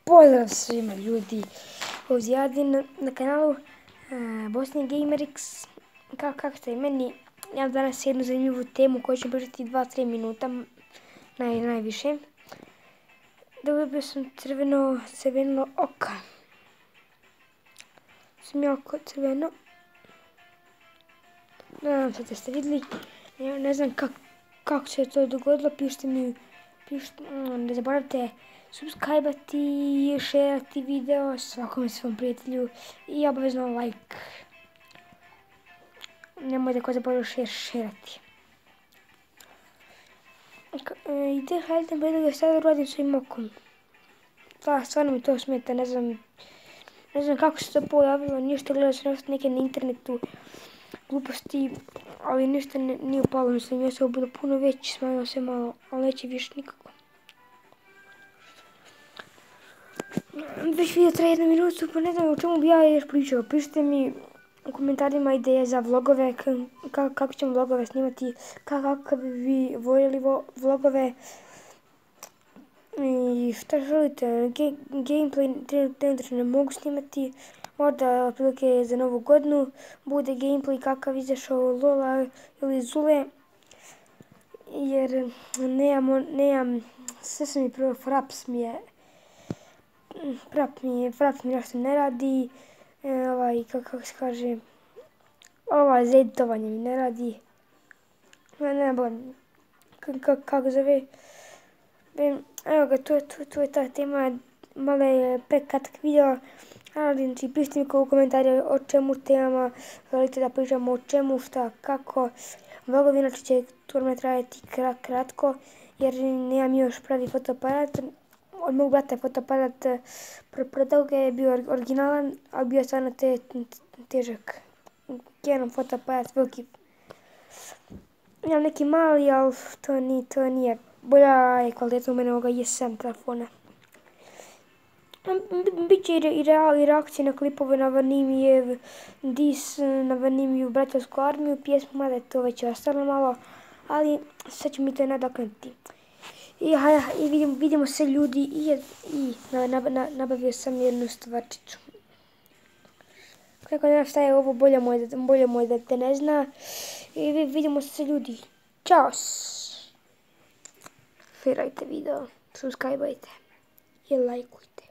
Pozdrav svima ljudi, ovdje je Adin na kanalu Bosnia GamerX. Kako ste i meni, ja imam danas jednu zanimljivu temu koju ću pričati 2-3 minuta najviše. Dobio sam crveno oka. Sam je oko crveno. Nadam se da ste vidjeli. Ja ne znam kako se to dogodilo, pišite mi, ne zaboravite subscribe-ati, šerati video svakome svom prijatelju i obavezno like. Nemojte ko zaboraviti šerati. Hajde da sada radim svojim okom. Da, stvarno mi to smeta, ne znam kako se to pojavilo, ništa gledao sam neke na internetu gluposti, ali ništa nije upalo, mislim, ja sam bilo puno veći, smanjilo se malo, ali neće više nikako. Već video traje 1 minutu, pa ne znam o čemu bi ja još pričao. Pišite mi u komentarima ideje za vlogove, kako ćemo vlogove snimati, kako bi vi voljeli vlogove i šta želite. Gameplay trenutno ne mogu snimati, možda otprilike za novu godinu bude gameplay kakav izašao Lola ili Zule, jer nemam, sve sam mi prvo Fraps mi nešto ne radi, kako se kaže, z editovanje mi ne radi, ne znam kako zove. Evo ga, tu je ta tema, malo je prekratak video, ali pišite mi u komentarje o čemu temama želite da pričamo, o čemu, šta, kako. Vlogovi inače će turme trajati kratko, jer nemam još pravi fotoaparat. Od mog brata je fotoaparat prodao ga, je bio originalan, ali bio je stvarno težak. Canon fotoaparat, veliki. Imam neki mali, ali to nije. Bolja je kvaliteta u mene ovoga JS7 telefona. Biće i reakcije na klipove na Vanimijev dis, na Vanimiju braćarsku armiju, pjesmu, mada je to već ostalo malo, ali sad ću mi to nadoknaditi. I vidimo se ljudi i nabavio sam jednu stvarčicu. Kako ne znam šta je ovo, bolje moj da te ne zna. I vidimo se ljudi. Ćao! Šerajte video, subscribe-ajte i lajkujte.